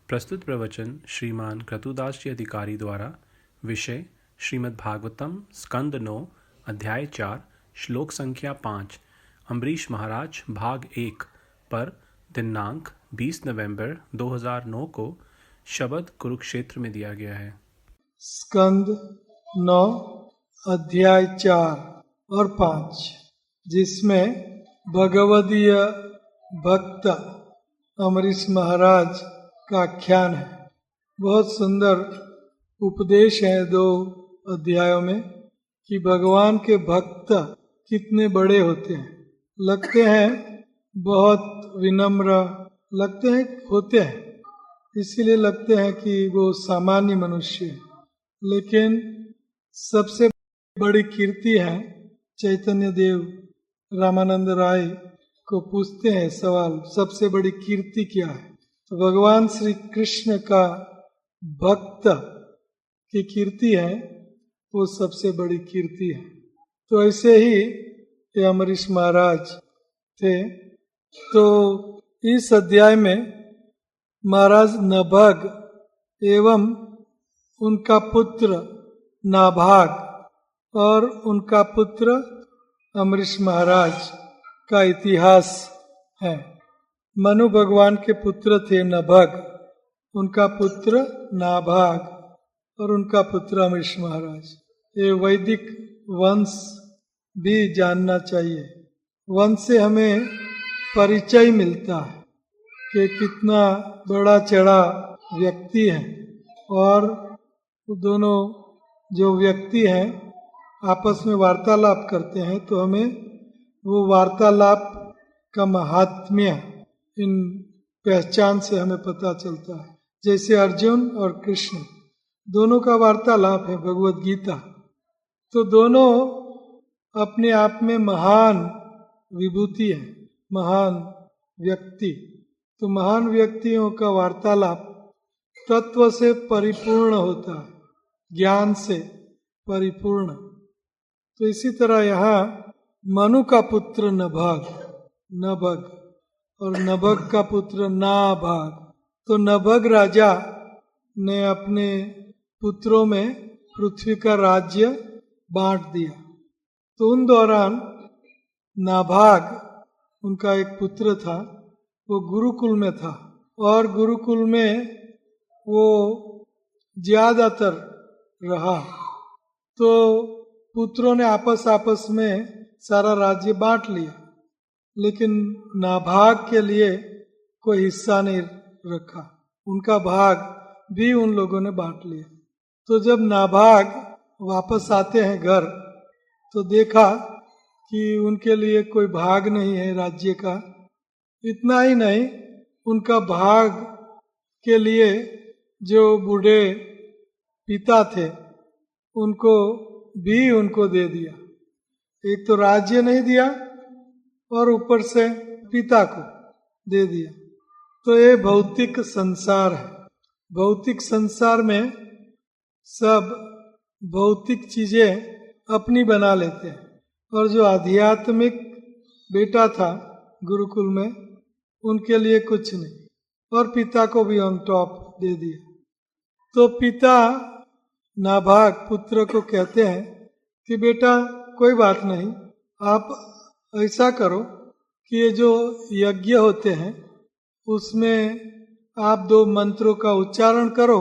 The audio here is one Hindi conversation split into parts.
प्रस्तुत प्रवचन श्रीमान क्रतुदास जी अधिकारी द्वारा। विषय श्रीमद् भागवतम स्कंद 9 अध्याय 4 श्लोक संख्या 5 अम्बरीश महाराज भाग 1 पर दिनांक 20 नवंबर 2009 को शब्द कुरुक्षेत्र में दिया गया है। स्कंद 9 अध्याय 4 और 5 जिसमें भगवदीय भक्त अम्बरीश महाराज का आख्यान है। बहुत सुंदर उपदेश है दो अध्यायों में कि भगवान के भक्त कितने बड़े होते हैं। लगते हैं बहुत विनम्र, लगते हैं होते हैं, इसीलिए लगते हैं कि वो सामान्य मनुष्य है। लेकिन सबसे बड़ी कीर्ति है, चैतन्य देव रामानंद राय को पूछते हैं सवाल, सबसे बड़ी कीर्ति क्या है? तो भगवान श्री कृष्ण का भक्त की कीर्ति है, वो सबसे बड़ी कीर्ति है। तो ऐसे ही ये अम्बरीश महाराज थे। तो इस अध्याय में महाराज नभग एवं उनका पुत्र नाभाग और उनका पुत्र अम्बरीश महाराज का इतिहास है। मनु भगवान के पुत्र थे नभग, उनका पुत्र नाभाग और उनका पुत्र अम्बरीश महाराज। ये वैदिक वंश भी जानना चाहिए। वंश से हमें परिचय मिलता है कि कितना बड़ा चढ़ा व्यक्ति है, और दोनों जो व्यक्ति हैं आपस में वार्तालाप करते हैं तो हमें वो वार्तालाप का महात्म्य इन पहचान से हमें पता चलता है। जैसे अर्जुन और कृष्ण दोनों का वार्तालाप है भगवत गीता, तो दोनों अपने आप में महान विभूति है, महान व्यक्ति। तो महान व्यक्तियों का वार्तालाप तत्व से परिपूर्ण होता है, ज्ञान से परिपूर्ण। तो इसी तरह यहाँ मनु का पुत्र नभग और नभग का पुत्र नाभाग। तो नभग राजा ने अपने पुत्रों में पृथ्वी का राज्य बांट दिया। तो उन दौरान नाभाग, उनका एक पुत्र था, वो गुरुकुल में था, और गुरुकुल में वो ज्यादातर रहा। तो पुत्रों ने आपस में सारा राज्य बांट लिया, लेकिन नाभाग के लिए कोई हिस्सा नहीं रखा, उनका भाग भी उन लोगों ने बांट लिया। तो जब नाभाग वापस आते हैं घर, तो देखा कि उनके लिए कोई भाग नहीं है राज्य का। इतना ही नहीं, उनका भाग के लिए जो बूढ़े पिता थे उनको दे दिया। एक तो राज्य नहीं दिया और ऊपर से पिता को दे दिया। तो ये भौतिक संसार है। भौतिक संसार में सब भौतिक चीजें अपनी बना लेते हैं, और जो आध्यात्मिक बेटा था गुरुकुल में, उनके लिए कुछ नहीं, और पिता को भी ऑन टॉप दे दिया। तो पिता नाभाग पुत्र को कहते हैं कि बेटा कोई बात नहीं, आप ऐसा करो कि ये जो यज्ञ होते हैं उसमें आप 2 मंत्रों का उच्चारण करो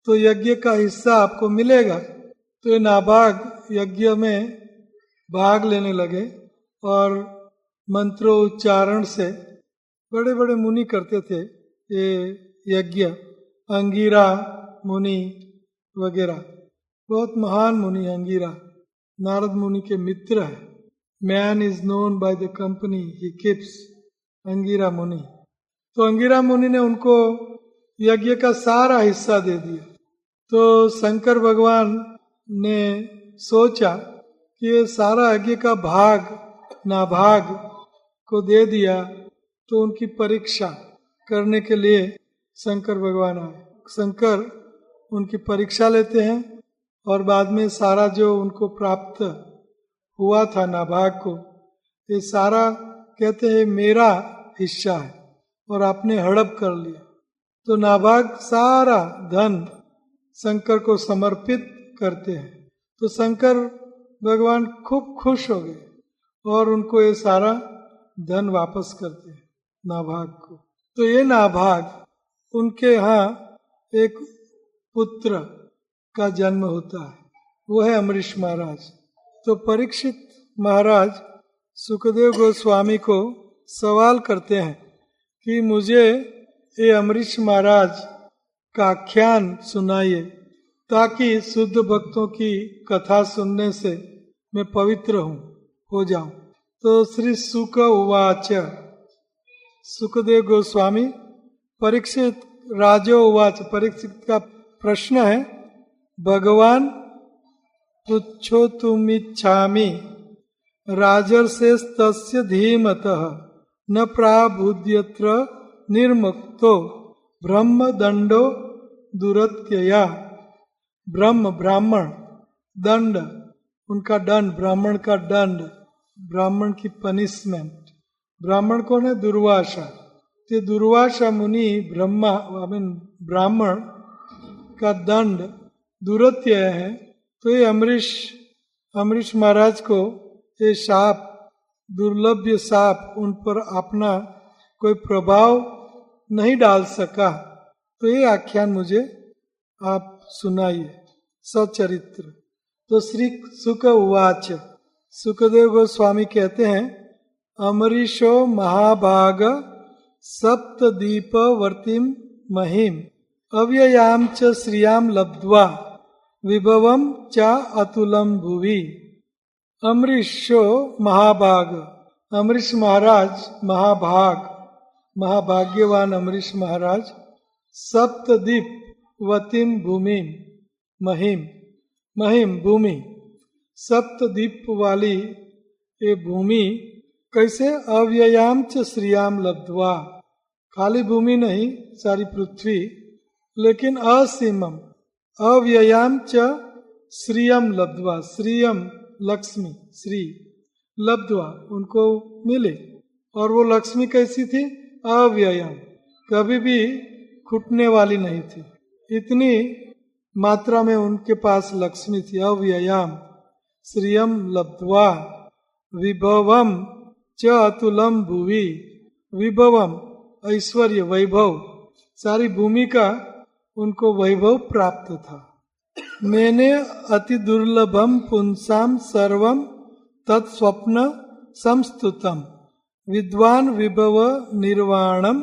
तो यज्ञ का हिस्सा आपको मिलेगा। तो ये नाभाग यज्ञ में भाग लेने लगे, और मंत्रोच्चारण से बड़े बड़े मुनि करते थे ये यज्ञ, अंगिरा मुनि वगैरह, बहुत महान मुनि अंगिरा, नारद मुनि के मित्र है। Man is known by the company he keeps, Angira मुनि। तो अंगिरा मुनि ने उनको यज्ञ का सारा हिस्सा दे दिया। तो शंकर भगवान ने सोचा कि ये सारा यज्ञ का भाग नाभाग को दे दिया, तो उनकी परीक्षा करने के लिए शंकर भगवान आए। शंकर उनकी परीक्षा लेते हैं, और बाद में सारा जो उनको प्राप्त हुआ था नाभाग को, ये सारा कहते हैं मेरा हिस्सा है, और आपने हड़प कर लिया। तो नाभाग सारा धन शंकर को समर्पित करते हैं। तो शंकर भगवान खूब खुश हो गए और उनको ये सारा धन वापस करते हैं नाभाग को। तो ये नाभाग उनके यहाँ एक पुत्र का जन्म होता है, वो है अम्बरीश महाराज। तो परीक्षित महाराज सुखदेव गोस्वामी को सवाल करते हैं कि मुझे ये अम्बरीश महाराज का आख्यान सुनाइए ताकि शुद्ध भक्तों की कथा सुनने से मैं पवित्र हो जाऊं। तो श्री सुक उवाच, सुखदेव गोस्वामी परीक्षित राजो उवाच, परीक्षित का प्रश्न है, भगवान पुच्छो तुमिच्छामि राजर्षेस्तस्य धीमतः न प्राबुध्यत्र निर्मुक्तो ब्रह्म दंडो दुरत्यया। ब्रह्म ब्राह्मण, दंड उनका दंड, ब्राह्मण का दंड, ब्राह्मण की पनिशमेंट। ब्राह्मण कौन है? दुर्वासा। तो दुर्वासा मुनि ब्रह्मा ब्राह्मण का दंड दुरत्यय है। तो ये अम्बरीश महाराज को ये शाप, दुर्लभ शाप उन पर अपना कोई प्रभाव नहीं डाल सका। तो ये आख्यान मुझे आप सुनाइए सचरित्र। तो श्री सुक उवाच, सुखदेव गोस्वामी कहते हैं, अम्बरीशो महाभाग सप्तदीप वर्तिम महिम अव्ययाम च श्रियाम लब्ध्वा विभवम च अतुलम भुवि। अम्बरीशो महाभाग, अम्बरीश महाराज महाभाग, महाभाग्यवान अम्बरीश महाराज, सप्तदीप वतिम भूमि महिम, महिम भूमि, सप्तदीप वाली ये भूमि कैसे? अव्ययाम च श्रियाम लब्ध्वा, खाली भूमि नहीं सारी पृथ्वी, लेकिन असीमम अव्ययाम च श्रियम लब्ध्वा, श्रियम लक्ष्मी, श्री लब्ध्वा उनको मिले। और वो लक्ष्मी कैसी थी? अव्ययम, कभी भी घुटने वाली नहीं थी, इतनी मात्रा में उनके पास लक्ष्मी थी। अव्ययाम श्रियम लब्ध्वा विभवम च अतुलम भुवि, विभवम ऐश्वर्य वैभव, सारी भूमि का उनको वैभव प्राप्त था। मैंने अति दुर्लभम पुंसाम सर्वम तत्स्वप्न संस्तुतम विद्वान विभव निर्वाणम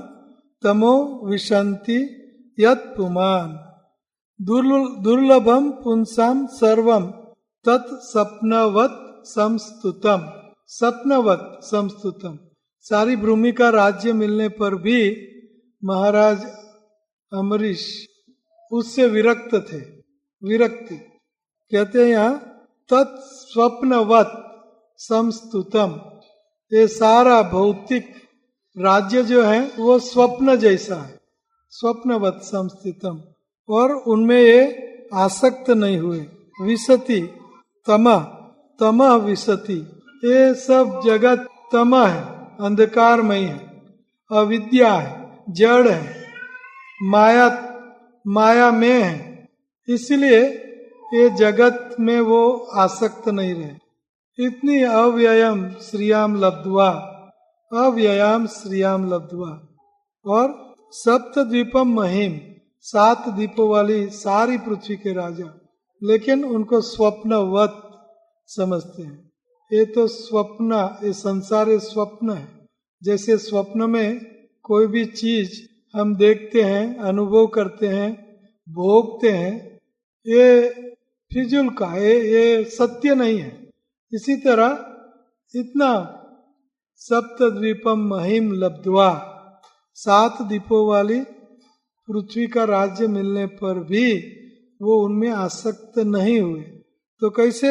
तमो विशंति यत् पुमान। दुर्लभम पुंसाम सर्वम तत्स्वप्नवत् संस्तुतम, स्वप्नवत् संस्तुतम, सारी भूमि का राज्य मिलने पर भी महाराज अम्बरीश उससे विरक्त थे। विरक्ति कहते हैं यहाँ तत्स्वप्नवत् संस्तुतम, ये सारा भौतिक राज्य जो है वो स्वप्न जैसा है, स्वप्नवत् संस्थितम, और उनमें ये आसक्त नहीं हुए। विसति तमः, तमः विसति, ये सब जगत तमः है, अंधकारमय है, अविद्या है, जड़ है, माया में है, इसलिए ये जगत में वो आसक्त नहीं रहे। इतनी अव्ययम श्रियाम लब्ध्वा, अव्ययाम श्रियाम लब्ध्वा। और सप्तद्वीपम महिम, 7 द्वीपों वाली सारी पृथ्वी के राजा, लेकिन उनको स्वप्नवत समझते हैं। ये तो स्वप्न, ये संसार ये स्वप्न है। जैसे स्वप्न में कोई भी चीज हम देखते हैं, अनुभव करते हैं, भोगते हैं, ये फिजूल का है, ये सत्य नहीं है। इसी तरह इतना सप्तद्वीपम महिम लब्ध्वा, 7 द्वीपों वाली पृथ्वी का राज्य मिलने पर भी वो उनमें आसक्त नहीं हुए। तो कैसे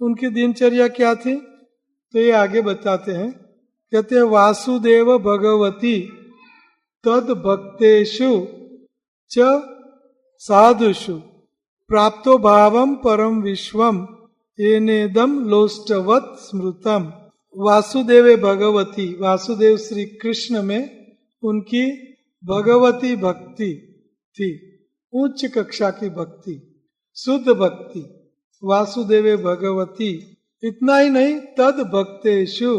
उनकी दिनचर्या क्या थी? तो ये आगे बताते हैं, कहते हैं वासुदेव भगवती तद भक्तेषु च साधुषु प्राप्तो भावम परम विश्वम एनेदम लोष्टवत स्मृतम। वासुदेव भगवती, वासुदेव श्री कृष्ण में उनकी भगवती भक्ति थी, उच्च कक्षा की भक्ति, शुद्ध भक्ति। वासुदेवे भगवती, इतना ही नहीं, तद भक्तेषु,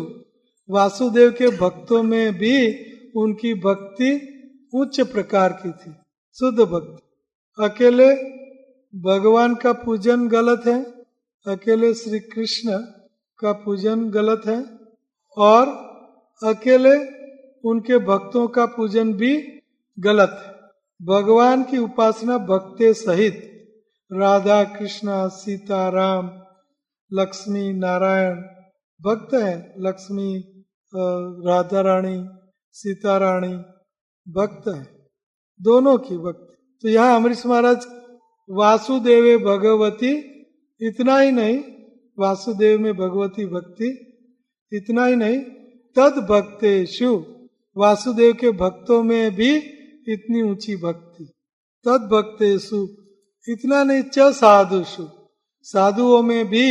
वासुदेव के भक्तों में भी उनकी भक्ति उच्च प्रकार की थी, शुद्ध भक्ति। अकेले भगवान का पूजन गलत है, अकेले श्री कृष्ण का पूजन गलत है, और अकेले उनके भक्तों का पूजन भी गलत है। भगवान की उपासना भक्ते सहित, राधा कृष्ण सीता राम लक्ष्मी नारायण भक्त है, लक्ष्मी राधा रानी सीता रानी भक्त है, दोनों की भक्ति। तो यहाँ अमरीश महाराज वासुदेवे भगवती, इतना ही नहीं, वासुदेव में भगवती भक्ति, इतना ही नहीं, तद भक्तेषु, वासुदेव के भक्तों में भी इतनी ऊंची भक्ति, तद भक्तेषु, इतना नहीं, च साधुषु, साधुओं में भी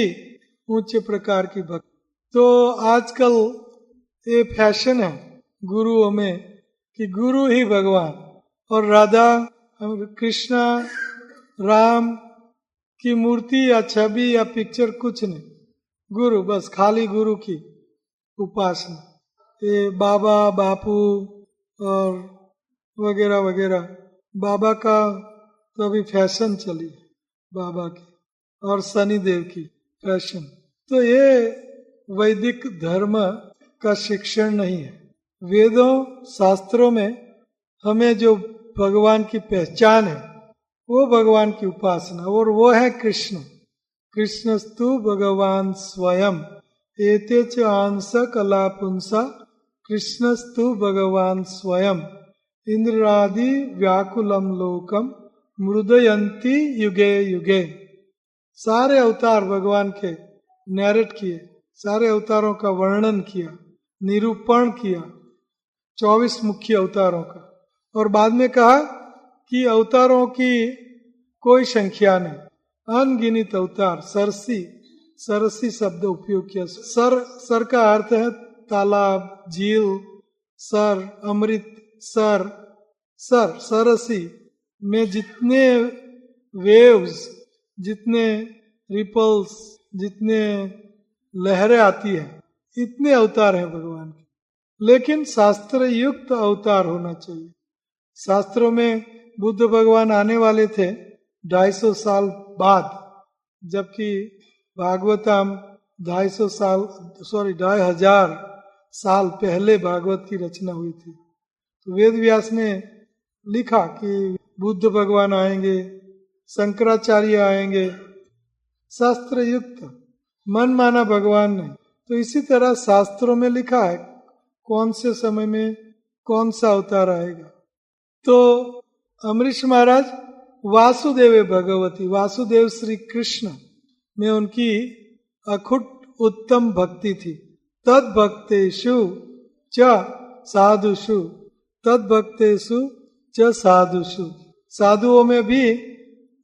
ऊंचे प्रकार की भक्ति। तो आजकल ये फैशन है गुरुओं में कि गुरु ही भगवान, और राधा कृष्णा राम की मूर्ति या छवि या पिक्चर कुछ नहीं, गुरु, बस खाली गुरु की उपासना। ये बाबा बापू और वगैरह वगैरह, बाबा का तो अभी फैशन चली है, बाबा की और शनि देव की फैशन। तो ये वैदिक धर्म का शिक्षण नहीं है। वेदों शास्त्रों में हमें जो भगवान की पहचान है वो भगवान की उपासना, और वो है कृष्ण। कृष्णस्तु भगवान स्वयं एते च आंस कला पुंसा, कृष्णस्तु भगवान स्वयं इंद्रादि व्याकुलम लोकम मृदयंती युगे युगे। सारे अवतार भगवान के नैरेट किए, सारे अवतारों का वर्णन किया, निरूपण किया, 24 मुख्य अवतारों का, और बाद में कहा कि अवतारों की कोई संख्या नहीं, अनगिनित अवतार। सरसी शब्द उपयोग किया। सर का अर्थ है तालाब, झील, सर, अमृत, सरसी में जितने वेव्स, जितने रिपल्स, जितने लहरें आती है, इतने अवतार हैं भगवान के। लेकिन शास्त्र युक्त अवतार होना चाहिए। शास्त्रों में बुद्ध भगवान आने वाले थे 250 साल बाद, जबकि भागवतम 2,500 साल पहले भागवत की रचना हुई थी। तो वेद व्यास ने लिखा कि बुद्ध भगवान आएंगे, शंकराचार्य आएंगे, शास्त्र युक्त, मन माना भगवान नहीं। तो इसी तरह शास्त्रों में लिखा है कौन से समय में कौन सा अवतार आएगा। तो अमरीश महाराज वासुदेव भगवती, वासुदेव श्री कृष्ण में उनकी अखुट उत्तम भक्ति थी। तद भक्तेषु च साधुषु, तद भक्तेषु च साधुषु, साधुओं में भी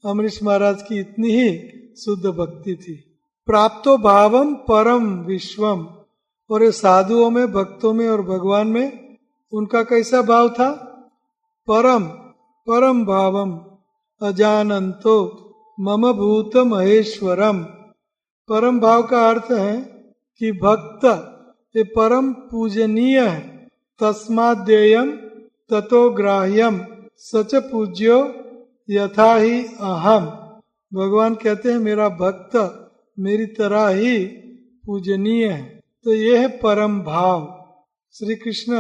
अमरीश महाराज की इतनी ही शुद्ध भक्ति थी। प्राप्तो भावम परम विश्वम, और ये साधुओं में, भक्तों में और भगवान में उनका कैसा भाव था? परम भावम अजानंतो मम भूत महेश्वरम। परम भाव का अर्थ है कि भक्त ये परम पूजनीय है, तस्माद्येयम ततो ग्राह्यम सच पूज्यो यथा ही अहम। भगवान कहते हैं मेरा भक्त मेरी तरह ही पूजनीय है। तो ये है परम भाव। श्री कृष्ण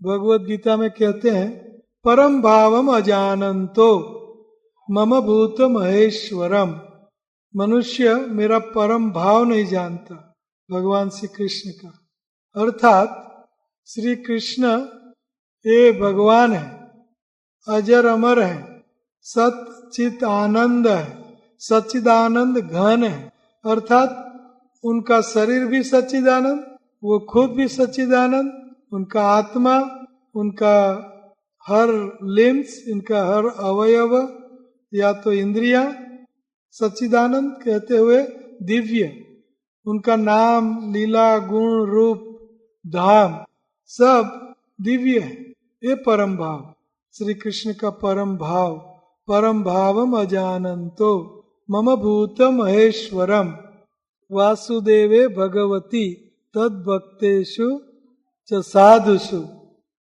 भगवत गीता में कहते हैं परम भावम अजानंतो मम भूत महेश्वरम। मनुष्य मेरा परम भाव नहीं जानता भगवान श्री कृष्ण का। अर्थात श्री कृष्ण ये भगवान है, अजर अमर है, सत चित आनंद है, सच्चिदानंद घन है। अर्थात उनका शरीर भी सच्चिदानंद, वो खुद भी सच्चिदानंद, उनका आत्मा, उनका हर लिम्स, इनका हर अवयव या तो इंद्रिया सच्चिदानंद कहते हुए दिव्य, उनका नाम, लीला, गुण, रूप, धाम सब दिव्य है। ये परम भाव। श्री कृष्ण का परम भावम अजानंतो मम भूत महेश्वरम वासुदेवे भगवती तद भक्तेषु च साधुषु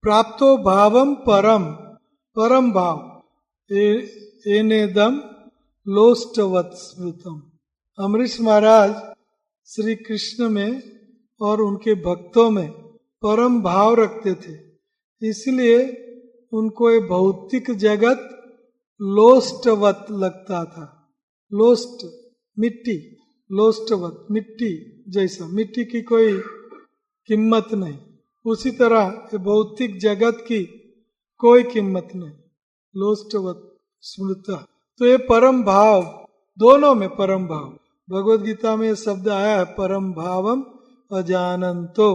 प्राप्तो भावम परम भाव एनेदम लोष्टवत स्मृतम। अमरीश महाराज श्री कृष्ण में और उनके भक्तों में परम भाव रखते थे, इसलिए उनको ये भौतिक जगत लोष्टवत लगता था। लोष्ट मिट्टी, लोष्टवत मिट्टी जैसा, मिट्टी की कोई कीमत नहीं, उसी तरह ये भौतिक जगत की कोई कीमत नहीं, लोष्टवत स्मृता। तो ये परम भाव, दोनों में परम भाव, भगवद गीता में ये शब्द आया है परम भावम अजानंतो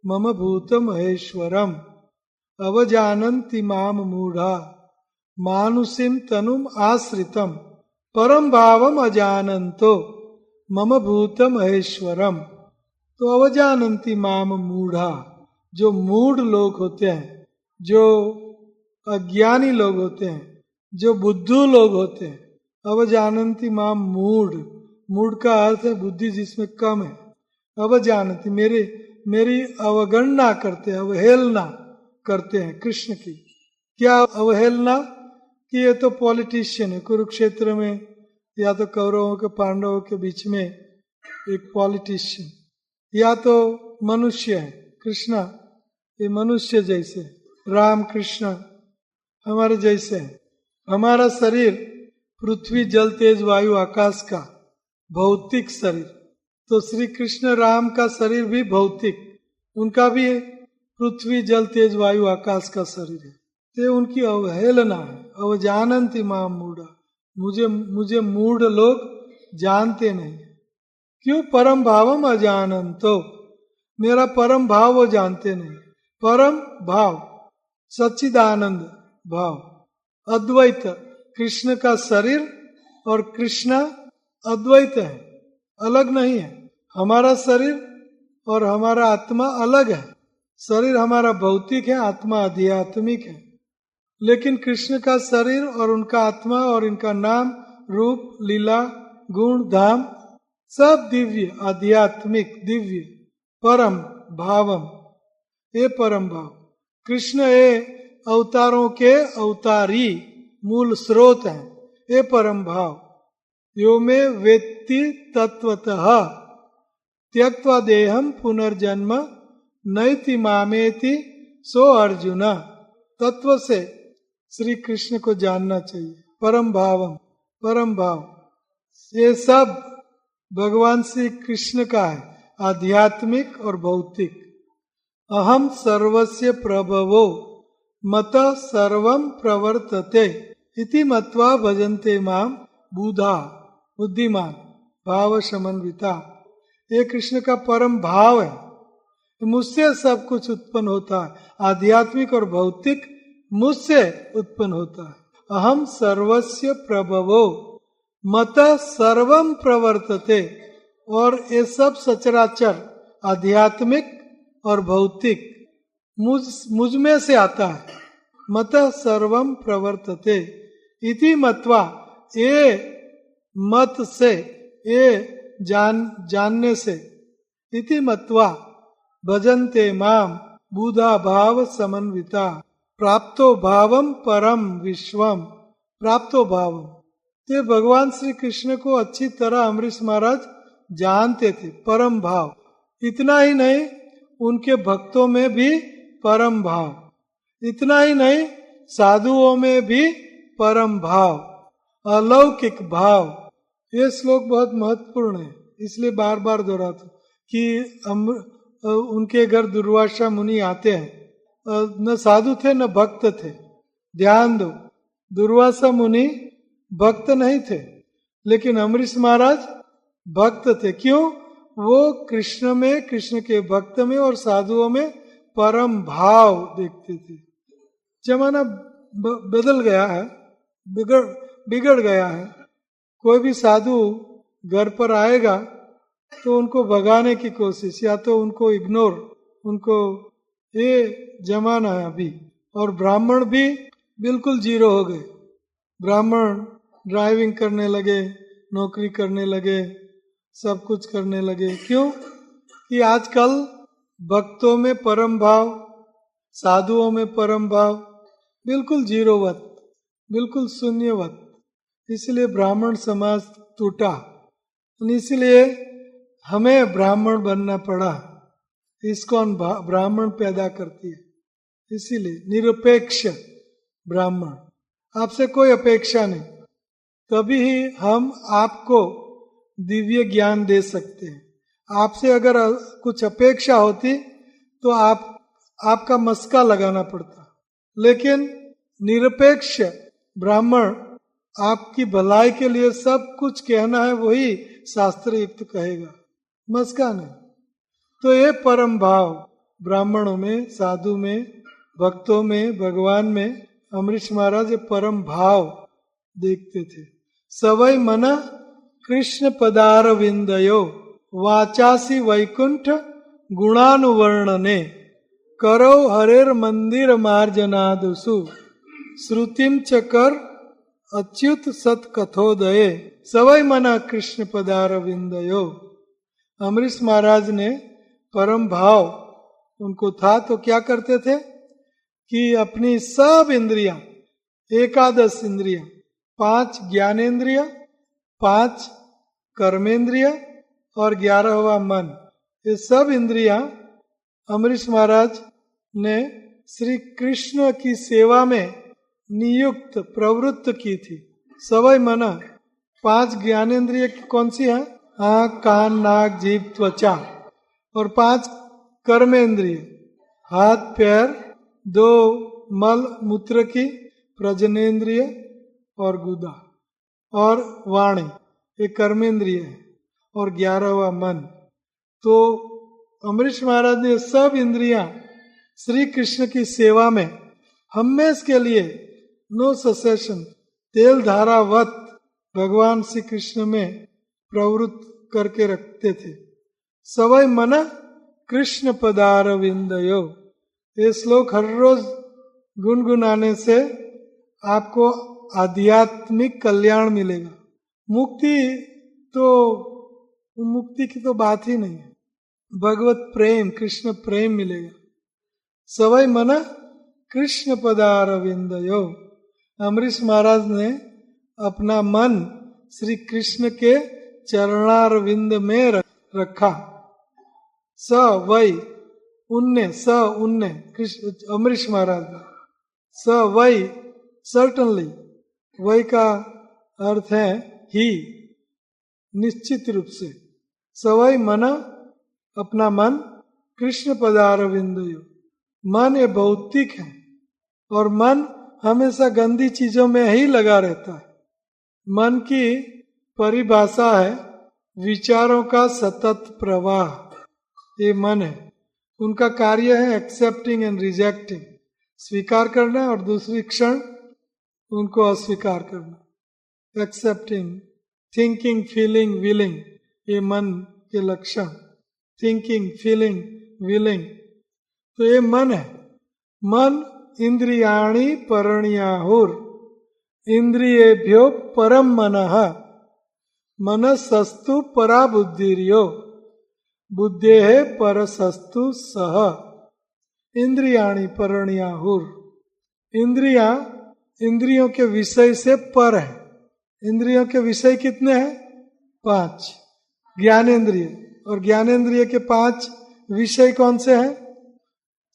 मम भूत महेश्वरम अवजानन्ति माम मूढ़ा मानुषिम तनुम आश्रितम परम भावम अजानंतो मम भूत महेश्वरम। तो अवजानन्ति माम मूढ़ा, जो मूढ़ लोग होते हैं, जो अज्ञानी लोग होते हैं, जो बुद्धू लोग होते हैं, अवजानन्ति माम मूढ़ का अर्थ है बुद्धि जिसमें कम है। अवजानन्ति मेरी अवगणना करते हैं, अवहेलना करते हैं कृष्ण की। क्या अवहेलना कि ये तो पॉलिटिशियन है, कुरुक्षेत्र में या तो कौरवों के पांडवों के बीच में एक पॉलिटिशियन, या तो मनुष्य है कृष्णा, ये मनुष्य जैसे, राम कृष्ण हमारे जैसे है। हमारा शरीर पृथ्वी जल तेज वायु आकाश का भौतिक शरीर, तो श्री कृष्ण राम का शरीर भी भौतिक, उनका भी पृथ्वी जल तेज वायु आकाश का शरीर है। तो उनकी अवहेलना है। अवजानन्ति माम मूढ़ा, मुझे मूढ़ लोग जानते नहीं। क्यों? परम भावम अजानन्तो, मेरा परम भाव वो जानते नहीं। परम भाव सच्चिदानंद भाव, अद्वैत, कृष्ण का शरीर और कृष्ण अद्वैत है, अलग नहीं है। हमारा शरीर और हमारा आत्मा अलग है। शरीर हमारा भौतिक है, आत्मा आध्यात्मिक है। लेकिन कृष्ण का शरीर और उनका आत्मा और इनका नाम रूप लीला गुण धाम सब दिव्य, आध्यात्मिक, दिव्य, परम भावम, ये परम भाव। कृष्ण ये अवतारों के अवतारी मूल स्रोत हैं, ये परम भाव। यो में वेत्ति तत्वतः त्यक्त्वा देहम पुनर्जन्म नैति मामेति सो अर्जुन। तत्व से श्री कृष्ण को जानना चाहिए। परम भावम, परम भाव, ये सब भगवान श्री कृष्ण का है, आध्यात्मिक और भौतिक। अहम सर्वस्य प्रभवो मत सर्वम प्रवर्तते इति मत्वा भजन्ते माम बुधा, बुद्धिमान भाव समन्विता। ये कृष्ण का परम भाव है, मुझसे सब कुछ उत्पन्न होता है, आध्यात्मिक और भौतिक मुझसे उत्पन्न होता है। अहम सर्वस्य प्रभवो मत सर्वम प्रवर्तते, और ये सब सचराचर आध्यात्मिक और भौतिक मुझ में से आता है। मत सर्वम प्रवर्तते इति मत्वा, ये मत से, ये जानने से, इति मत्वा भजन्ते माम बुधा भाव समन्विता प्राप्तो भावम परम विश्वम। प्राप्तो भावम, ते भगवान श्री कृष्ण को अच्छी तरह अमरीश महाराज जानते थे। परम भाव, इतना ही नहीं, उनके भक्तों में भी परम भाव, इतना ही नहीं, साधुओं में भी परम भाव, अलौकिक भाव। ये श्लोक बहुत महत्वपूर्ण है, इसलिए बार बार दोहराता कि उनके घर दुर्वासा मुनि आते हैं, न साधु थे न भक्त थे। ध्यान दो, दुर्वासा मुनि भक्त नहीं थे, लेकिन अमरीश महाराज भक्त थे। क्यों? वो कृष्ण में, कृष्ण के भक्त में और साधुओं में परम भाव देखते थे। जमाना बदल गया है, बिगड़ गया है। कोई भी साधु घर पर आएगा तो उनको भगाने की कोशिश, या तो उनको इग्नोर, उनको, ये जमाना है अभी। और ब्राह्मण भी बिल्कुल जीरो हो गए। ब्राह्मण ड्राइविंग करने लगे, नौकरी करने लगे, सब कुछ करने लगे। क्यों? कि आजकल भक्तों में परम भाव, साधुओं में परम भाव बिल्कुल जीरोवत, बिल्कुल शून्यवत। इसलिए ब्राह्मण समाज टूटा, इसलिए हमें ब्राह्मण बनना पड़ा। इस्कॉन ब्राह्मण पैदा करती है, इसीलिए निरपेक्ष ब्राह्मण, आपसे कोई अपेक्षा नहीं, तभी ही हम आपको दिव्य ज्ञान दे सकते हैं। आपसे अगर कुछ अपेक्षा होती तो आपका मस्का लगाना पड़ता। लेकिन निरपेक्ष ब्राह्मण आपकी भलाई के लिए सब कुछ कहना है वही शास्त्र युक्त कहेगा, मस्का नहीं। तो ये परम भाव ब्राह्मणों में, साधु में, भक्तों में, भगवान में अमरीश महाराज ये परम भाव देखते थे। सवै मना कृष्ण पदार विंदयो वाचासी वैकुंठ गुणानुवर्णने करो हरेर मंदिर मार्जनादुसु श्रुतिम चकर अच्युत सत कथोदये सवै मना कृष्ण पदार विंदयो। अमरीश महाराज ने परम भाव उनको था तो क्या करते थे कि अपनी सब इंद्रियां, 11 इंद्रियां, 5 ज्ञानेन्द्रिय, 5 कर्मेंद्रिय और 11वां मन, ये सब इंद्रियां अमरीश महाराज ने श्री कृष्ण की सेवा में नियुक्त प्रवृत्त की थी। सवै मना, 5 ज्ञानेन्द्रिय कौन सी है? आँख, कान, नाक, जीभ, त्वचा। और 5 कर्मेंद्रिय, हाथ, पैर, 2 मल मूत्र की प्रजनेन्द्रिय और गुदा, और वाणी, ये कर्मेंद्रिय है, और 11वां मन। तो अमरीश महाराज ने सब इंद्रियां श्री कृष्ण की सेवा में हमेशा के लिए नो सेसेशन, तेल धारावत भगवान श्री कृष्ण में प्रवृत्त करके रखते थे। सवै मना कृष्ण पदार विंदयो, ये श्लोक हर रोज गुनगुनाने से आपको आध्यात्मिक कल्याण मिलेगा। मुक्ति की तो बात ही नहीं है, भगवत प्रेम, कृष्ण प्रेम मिलेगा। सवै मना कृष्ण पदार विंदयो। अमरीश महाराज ने अपना मन श्री कृष्ण के चरणार विंद में रखा। स वै उन्ने, स उन्ने, अमरीश महाराज ने, स वै सर्टनली, वै का अर्थ है ही, निश्चित रूप से। सवै मना, अपना मन, कृष्ण पदार विंदयो। मन ये भौतिक है और मन हमेशा गंदी चीजों में ही लगा रहता है। मन की परिभाषा है विचारों का सतत प्रवाह, ये मन है। उनका कार्य है एक्सेप्टिंग एंड रिजेक्टिंग, स्वीकार करना और दूसरी क्षण उनको अस्वीकार करना। एक्सेप्टिंग, थिंकिंग, फीलिंग, विलिंग, ये मन के लक्षण। थिंकिंग, फीलिंग, विलिंग, तो ये मन है। मन इंद्रियाणि परण्याहुर इंद्रियेभ्यो परम मनः मनसस्तु परा बुद्धिर्यो बुद्धेः परसस्तु सह। इंद्रियाणि परण्याहुर, इंद्रियों के विषय से पर है। इंद्रियों के विषय कितने हैं? 5 ज्ञानेन्द्रिय, और ज्ञानेन्द्रिय के 5 विषय कौन से हैं?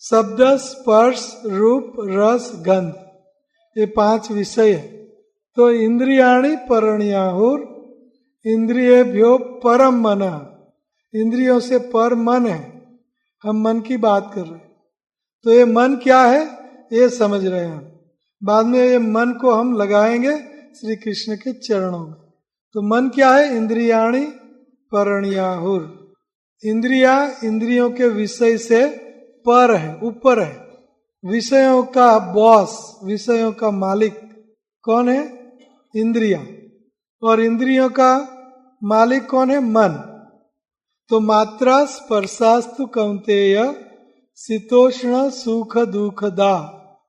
शब्द, स्पर्श, रूप, रस, गंध, ये 5 विषय है। तो इंद्रियाणि परण्याहुर इंद्रियेभ्यो परम मनः, इंद्रियों से पर मन है। हम मन की बात कर रहे हैं, तो ये मन क्या है ये समझ रहे हैं हम। बाद में ये मन को हम लगाएंगे श्री कृष्ण के चरणों में। तो मन क्या है? इंद्रियाणि परण्याहुर, इंद्रियों के विषय से पर है, ऊपर है। विषयों का बॉस, विषयों का मालिक कौन है? इंद्रिया। और इंद्रियों का मालिक कौन है? मन। तो मात्रा स्पर्शास्तु कौन्तेय शीतोष्ण सुख दुख दा,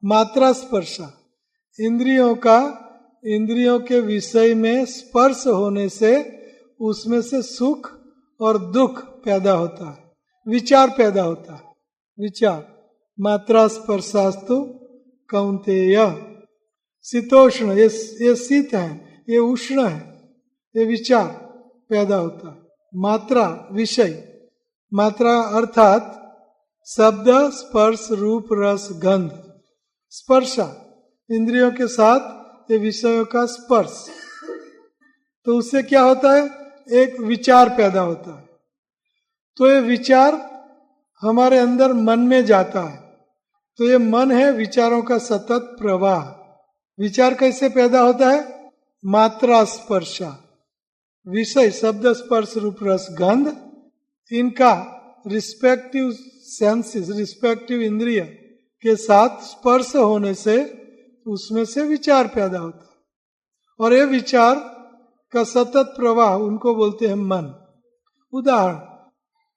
मात्रा स्पर्शा, इंद्रियों के विषय में स्पर्श होने से उसमें से सुख और दुख पैदा होता है, विचार पैदा होता है। विचार मात्रा स्पर्शास्तु कौन्तेय, शीतोष्ण, ये शीत है, ये उष्ण है, ये विचार पैदा होता है। मात्रा विषय, मात्रा अर्थात शब्द स्पर्श रूप रस गंध, स्पर्शा इंद्रियों के साथ ये विषयों का स्पर्श, तो उससे क्या होता है, एक विचार पैदा होता है। तो ये विचार हमारे अंदर मन में जाता है, तो ये मन है विचारों का सतत प्रवाह। विचार कैसे पैदा होता है, मात्रा स्पर्शा, विषय शब्द स्पर्श रूप रस गंध, इनका रिस्पेक्टिव सेंसेस, रिस्पेक्टिव इंद्रिय के साथ स्पर्श होने से उसमें से विचार पैदा होता है। और ये विचार का सतत प्रवाह उनको बोलते हैं मन। उदाहरण,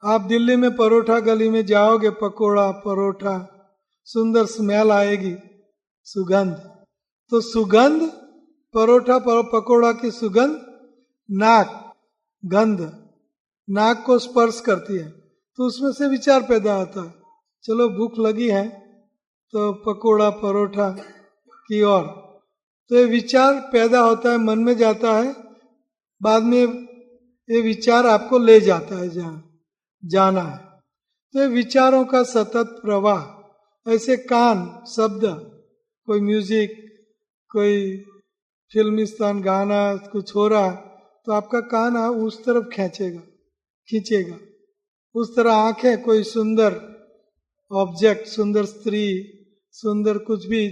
आप दिल्ली में परोठा गली में जाओगे, पकोड़ा परोठा, सुंदर स्मेल आएगी, सुगंध, तो सुगंध परोठा पकोड़ा की सुगंध नाक, गंध नाक को स्पर्श करती है, तो उसमें से विचार पैदा होता है, चलो भूख लगी है तो पकोड़ा परोठा की ओर। तो ये विचार पैदा होता है, मन में जाता है, बाद में ये विचार आपको ले जाता है जहाँ जाना है। तो ये विचारों का सतत प्रवाह। ऐसे कान शब्द, कोई म्यूजिक, कोई फिल्मिस्तान गाना कुछ हो रहा, तो आपका कान उस तरफ खींचेगा। उस तरह आंखें, कोई सुंदर ऑब्जेक्ट, सुंदर स्त्री, सुंदर कुछ भी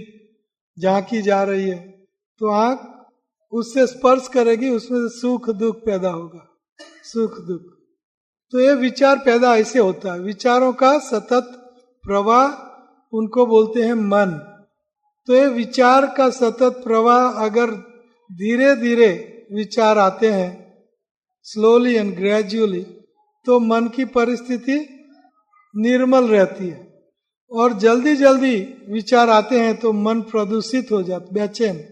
झांकी जा रही है, तो आंख उससे स्पर्श करेगी, उसमें से सुख दुख पैदा होगा, सुख दुख। तो ये विचार पैदा ऐसे होता है, विचारों का सतत प्रवाह, उनको बोलते हैं मन। तो ये विचार का सतत प्रवाह अगर धीरे धीरे विचार आते हैं, स्लोली एंड ग्रेजुअली, तो मन की परिस्थिति निर्मल रहती है। और जल्दी जल्दी विचार आते हैं तो मन प्रदूषित हो जाता, बेचैन,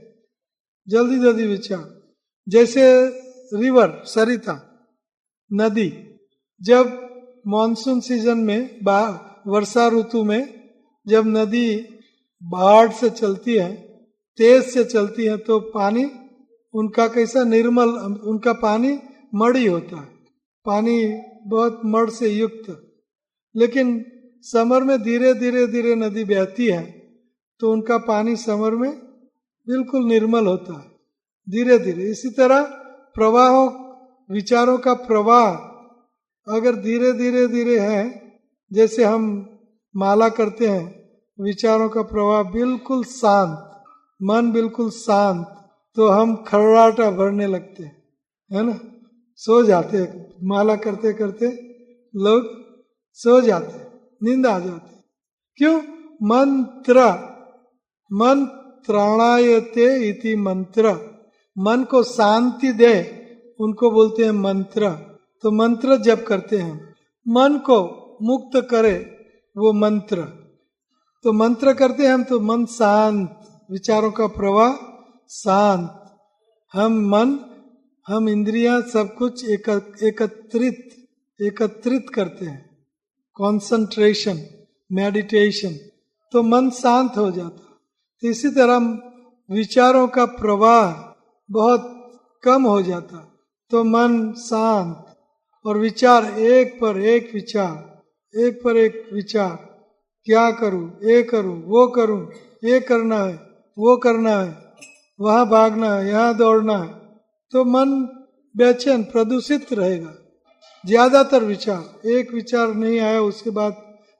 जल्दी जल्दी विचार। जैसे रिवर, सरिता नदी, जब मॉनसून सीजन में, वर्षा ऋतु में, जब नदी बाढ़ से चलती है, तेज से चलती है, तो पानी उनका कैसा निर्मल, उनका पानी मड़ी होता है, पानी बहुत मड़ से युक्त। लेकिन समर में धीरे धीरे धीरे नदी बहती है, तो उनका पानी समर में बिल्कुल निर्मल होता है, धीरे धीरे। इसी तरह प्रवाह, विचारों का प्रवाह अगर धीरे धीरे धीरे है, जैसे हम माला करते हैं, विचारों का प्रवाह बिल्कुल शांत, मन बिल्कुल शांत, तो हम खर्राटा भरने लगते हैं, है ना, सो जाते हैं। माला करते करते लोग सो जाते हैं, नींद आ जाती है। क्यों? मंत्राणायते इति मंत्र, मन को शांति दे, उनको बोलते हैं मंत्र। तो मंत्र जप करते हैं, मन को मुक्त करे, वो मंत्र। तो मंत्र करते हैं हम, तो मन शांत, विचारों का प्रवाह शांत, हम इंद्रियां सब कुछ एकत्रित करते हैं, कंसंट्रेशन, मेडिटेशन, तो मन शांत हो जाता। तो इसी तरह विचारों का प्रवाह बहुत कम हो जाता, तो मन शांत, और विचार एक पर एक विचार, क्या करूं, ये करूं, वो करूं, ये करना है, वो करना है, वहां भागना है, यहाँ दौड़ना है, तो मन बेचैन, प्रदूषित रहेगा। ज्यादातर विचार, एक विचार नहीं आया उसके बाद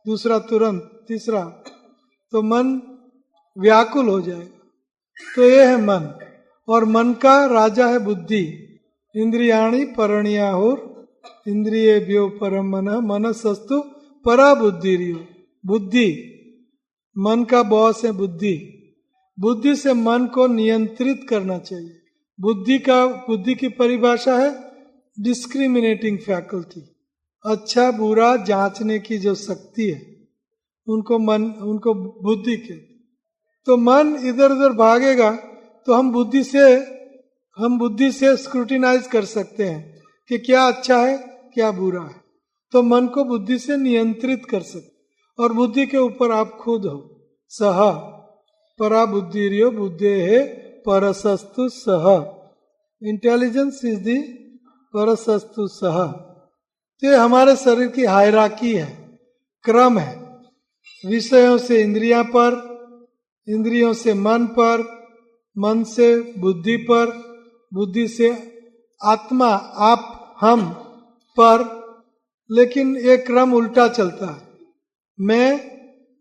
दूसरा, तुरंत तीसरा, तो मन व्याकुल हो जाएगा। तो ये है मन, और मन का राजा है बुद्धि। इंद्रियाणि परण्याहुर इंद्रियेभ्यो परम मनः मनसस्तु परा बुद्धिरियो। बुद्धि, मन का बॉस है बुद्धि। बुद्धि से मन को नियंत्रित करना चाहिए। बुद्धि की परिभाषा है डिस्क्रिमिनेटिंग फैकल्टी, अच्छा बुरा जांचने की जो शक्ति है, उनको बुद्धि कहते। तो मन इधर उधर भागेगा तो हम बुद्धि से स्क्रूटिनाइज कर सकते हैं कि क्या अच्छा है क्या बुरा है। तो मन को बुद्धि से नियंत्रित कर सकते और बुद्धि के ऊपर आप खुद हो। सह परा बुद्धिर्यो बुद्धे है परसस्तु सह, इंटेलिजेंस इज दी परसस्तु सह। तो ये हमारे शरीर की हायरार्की है, क्रम है। विषयों से इंद्रियां पर, इंद्रियों से मन पर, मन से बुद्धि पर, बुद्धि से आत्मा आप हम पर। लेकिन एक क्रम उल्टा चलता है। मैं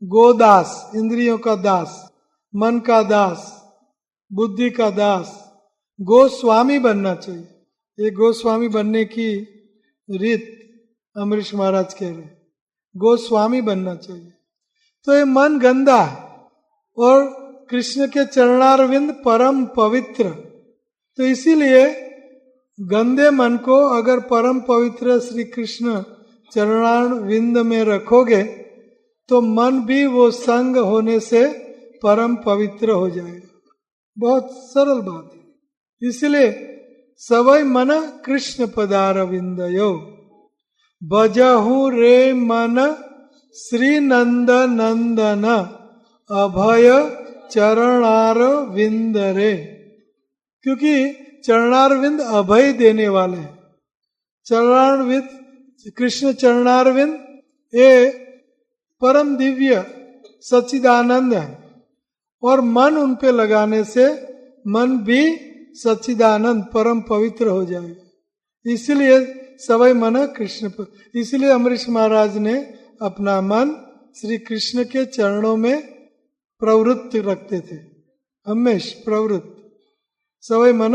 गोदास, इंद्रियों का दास, मन का दास, बुद्धि का दास, गोस्वामी बनना चाहिए। ये गोस्वामी बनने की रीत अमरीश महाराज कह रहे हैं, गोस्वामी बनना चाहिए। तो ये मन गंदा है और कृष्ण के चरणारविंद परम पवित्र। तो इसीलिए गंदे मन को अगर परम पवित्र श्री कृष्ण चरणारविंद में रखोगे तो मन भी वो संग होने से परम पवित्र हो जाएगा। बहुत सरल बात है। इसलिए सवै मन कृष्ण पदारविंदयो बजहु रे मन श्री नंद नंदन अभय चरणारविंद रे। क्योंकि चरणारविंद अभय देने वाले हैं। चरणारविंद, कृष्ण चरणारविंद ये परम दिव्य सच्चिदानंद है और मन उन पे लगाने से मन भी सच्चिदानंद परम पवित्र हो जाएगा। इसलिए सवै मन कृष्ण पर, इसलिए अमरीश महाराज ने अपना मन श्री कृष्ण के चरणों में प्रवृत्त रखते थे, हमेश प्रवृत्त। सवै मन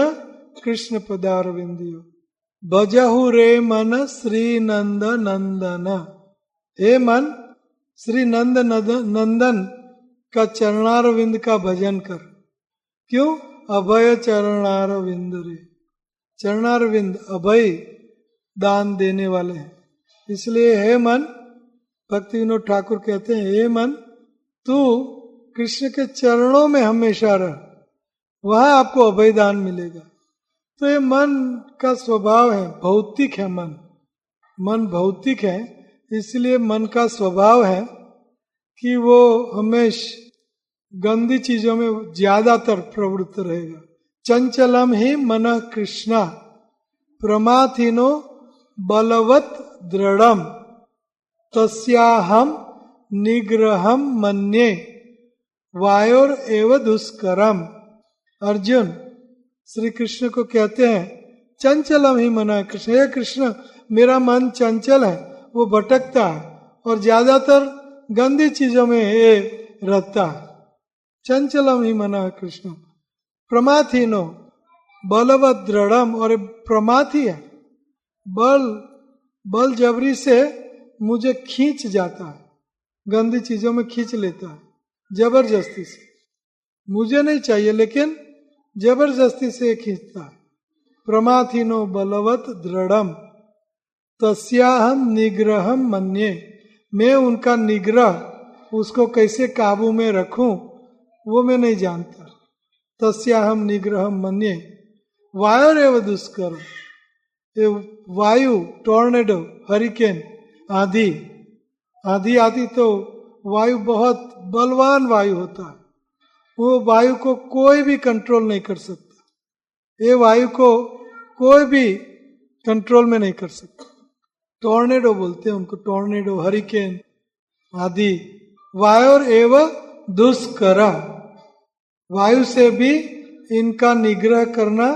कृष्ण पदारविंदियो भजहु रे मन श्री नंद नंदन। हे मन, श्री नंद नंदन का चरणारविंद का भजन कर। क्यों? अभय चरणारविंद रे। चरणारविंद अभय दान देने वाले हैं। इसलिए हे मन, भक्ति विनोद ठाकुर कहते हैं, हे मन तू कृष्ण के चरणों में हमेशा रह, वहां आपको अभय दान मिलेगा। तो ये मन का स्वभाव है, भौतिक है मन। मन भौतिक है, इसलिए मन का स्वभाव है कि वो हमेश गंदी चीजों में ज्यादातर प्रवृत्त रहेगा। चंचलम ही मन कृष्णा प्रमाथिनो बलवत दृढ़म तस्याहम निग्रहम मन्ये वायोर एव दुष्करम। अर्जुन श्री कृष्ण को कहते हैं चंचलम ही मन कृष्ण, हे कृष्ण मेरा मन चंचल है, वो भटकता है और ज्यादातर गंदी चीजों में ये रहता है। चंचलम ही मन कृष्ण प्रमाथीनो बलवत दृढ़म, और प्रमाथी है, बल जबरी से मुझे खींच जाता है, गंदी चीजों में खींच लेता है जबरदस्ती से। मुझे नहीं चाहिए लेकिन जबरदस्ती से खींचता है। प्रमाथीनो बलवत दृढ़म तस्याहम निग्रहम मन्ये। मैं उनका निग्रह, उसको कैसे काबू में रखूं वो मैं नहीं जानता। तस्याहम निग्रहम मन्ये वायोर एव दुष्कर। वायु, टॉर्नेडो, हरिकेन, आंधी आती तो वायु बहुत बलवान वायु होता है, वो वायु को कोई भी कंट्रोल नहीं कर सकता। ये वायु को कोई भी कंट्रोल में नहीं कर सकता। टॉर्नेडो बोलते हैं उनको, टॉर्नेडो, हरिकेन आदि। वायोर एव दुष्करा, वायु से भी इनका निग्रह करना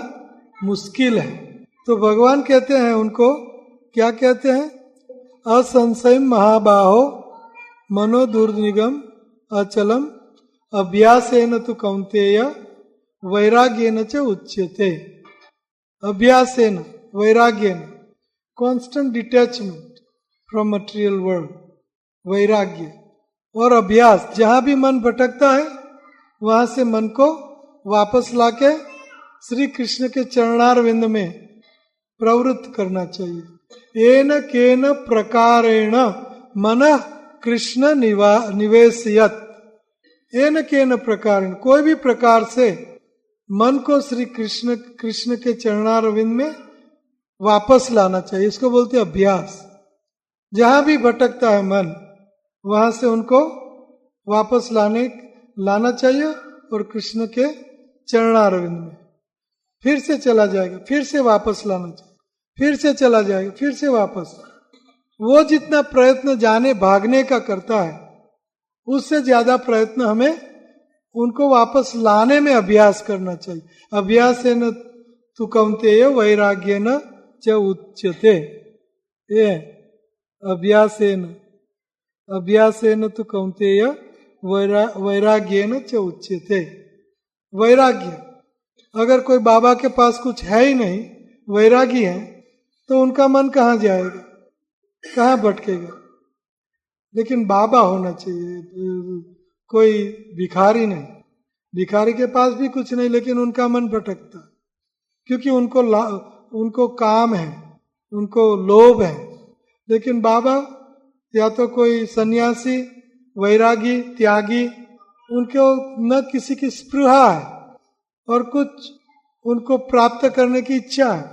मुश्किल है। तो भगवान कहते हैं उनको, क्या कहते हैं? असंशय महाबाहो मनो दुर्निगम अचलम अभ्यासेन तु कौन्तेय वैराग्येन च उच्यते। अभ्यासेन, वैराग्येन, constant detachment from material world, वैराग्य और अभ्यास। जहां भी मन भटकता है वहां से मन को वापस लाके श्री कृष्ण के चरणारविंद में प्रवृत्त करना चाहिए। येन केन प्रकारेण मन कृष्ण निवेशयत। एन के न प्रकार, कोई भी प्रकार से मन को श्री कृष्ण के चरणारविंद में वापस लाना चाहिए। इसको बोलते हैं अभ्यास। जहां भी भटकता है मन, वहां से उनको वापस लाना चाहिए और कृष्ण के चरणारविंद में फिर से चला जाएगा, फिर से वापस लाना चाहिए, फिर से चला जाएगा, फिर से वापस। वो जितना प्रयत्न जाने भागने का करता है, उससे ज्यादा प्रयत्न हमें उनको वापस लाने में अभ्यास करना चाहिए। अभ्यास है न तु कौन्तेय वैराग्य न च उच्यते। ये अभ्यास है न तु कौन्तेय वैराग्य न च उच्यते। वैराग्य, अगर कोई बाबा के पास कुछ है ही नहीं, वैरागी है, तो उनका मन कहाँ जाएगा, कहाँ भटकेगा। लेकिन बाबा होना चाहिए, कोई भिखारी नहीं। भिखारी के पास भी कुछ नहीं, लेकिन उनका मन भटकता, क्योंकि उनको काम है, उनको लोभ है। लेकिन बाबा या तो कोई सन्यासी, वैरागी, त्यागी, उनको न किसी की स्पृहा है और कुछ उनको प्राप्त करने की इच्छा है,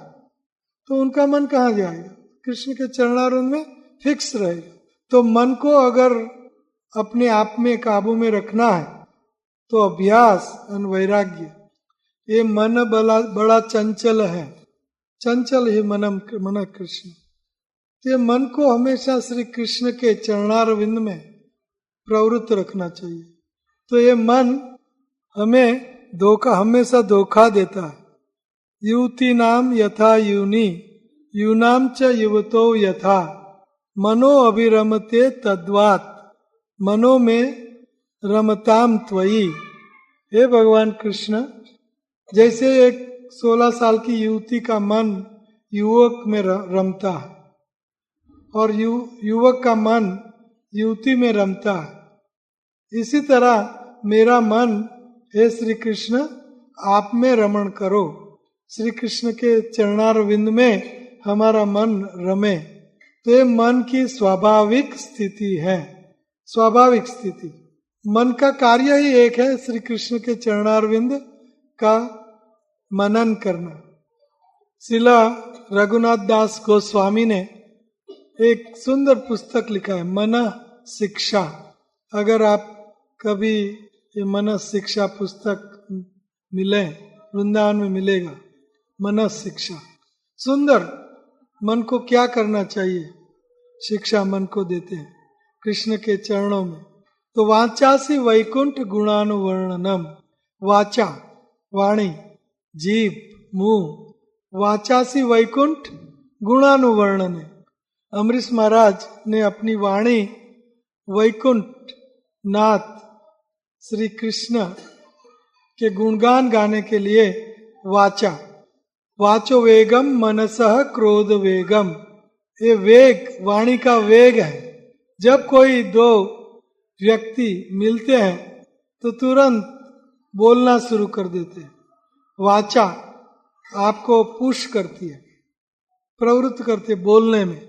तो उनका मन कहाँ जाएगा, कृष्ण के चरणारविंद में फिक्स रहेगा। तो मन को अगर अपने आप में काबू में रखना है तो अभ्यास और वैराग्य। ये मन बड़ा चंचल है, चंचल ही मन कृष्ण। ये मन को हमेशा श्री कृष्ण के चरणारविंद में प्रवृत्त रखना चाहिए। तो ये मन हमें हमेशा धोखा देता है। युवती नाम यथा यूनी यूनाम च युवतो यथा मनो अभिरमते तद्वात मनो में रमताम त्वयी। हे भगवान कृष्ण, जैसे एक 16 साल की युवती का मन युवक में रमता है और युवक का मन युवती में रमता है, इसी तरह मेरा मन, हे श्री कृष्ण, आप में रमण करो। श्री कृष्ण के चरणारविंद में हमारा मन रमे। तो ये मन की स्वाभाविक स्थिति है। स्वाभाविक स्थिति, मन का कार्य ही एक है, श्री कृष्ण के चरणारविंद का मनन करना। शिला रघुनाथ दास गोस्वामी ने एक सुंदर पुस्तक लिखा है, मन शिक्षा। अगर आप कभी ये मन शिक्षा पुस्तक मिले, वृंदावन में मिलेगा, मन शिक्षा। सुंदर, मन को क्या करना चाहिए, शिक्षा मन को देते हैं कृष्ण के चरणों में। तो वाचासी वैकुंठ गुणानुवर्णनम, वाचा वाणी, जीव, मुंह, वाचासी वैकुंठ गुणानुवर्णन। अमरीश महाराज ने अपनी वाणी वैकुंठ नाथ श्री कृष्ण के गुणगान गाने के लिए वाचा, वाचो वेगम मनसह क्रोध वेगम। ये वेग वाणी का वेग है। जब कोई दो व्यक्ति मिलते हैं तो तुरंत बोलना शुरू कर देते हैं। वाचा आपको पुश करती है, प्रवृत्त करती है बोलने में।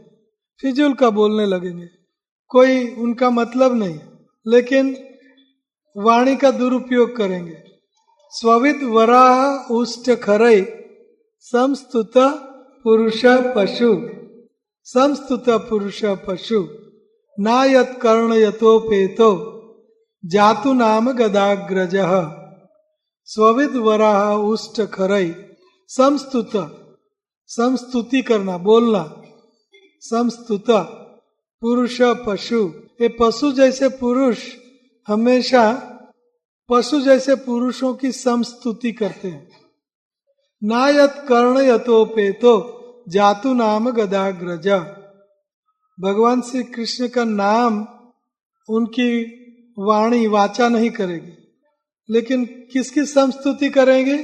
फिजूल का बोलने लगेंगे, कोई उनका मतलब नहीं, लेकिन वाणी का दुरुपयोग करेंगे। स्वविद वराह उष्ट खरई संस्तुत पुरुष पशु, संस्तुत पुरुष पशु, नायत कर्ण यतोपेतो जातु नाम गदाग्रज। स्वविद वराह उष्ट खरई, संस्तुत, संस्तुति करना, बोलना, संस्तुत पुरुष पशु। ये पशु जैसे पुरुष हमेशा पशु जैसे पुरुषों की संस्तुति करते हैं। नायत कर्ण यतोपेतो जातु नाम गदाग्रज। भगवान श्री कृष्ण का नाम उनकी वाणी वाचा नहीं करेगी, लेकिन किसकी संस्तुति करेंगे?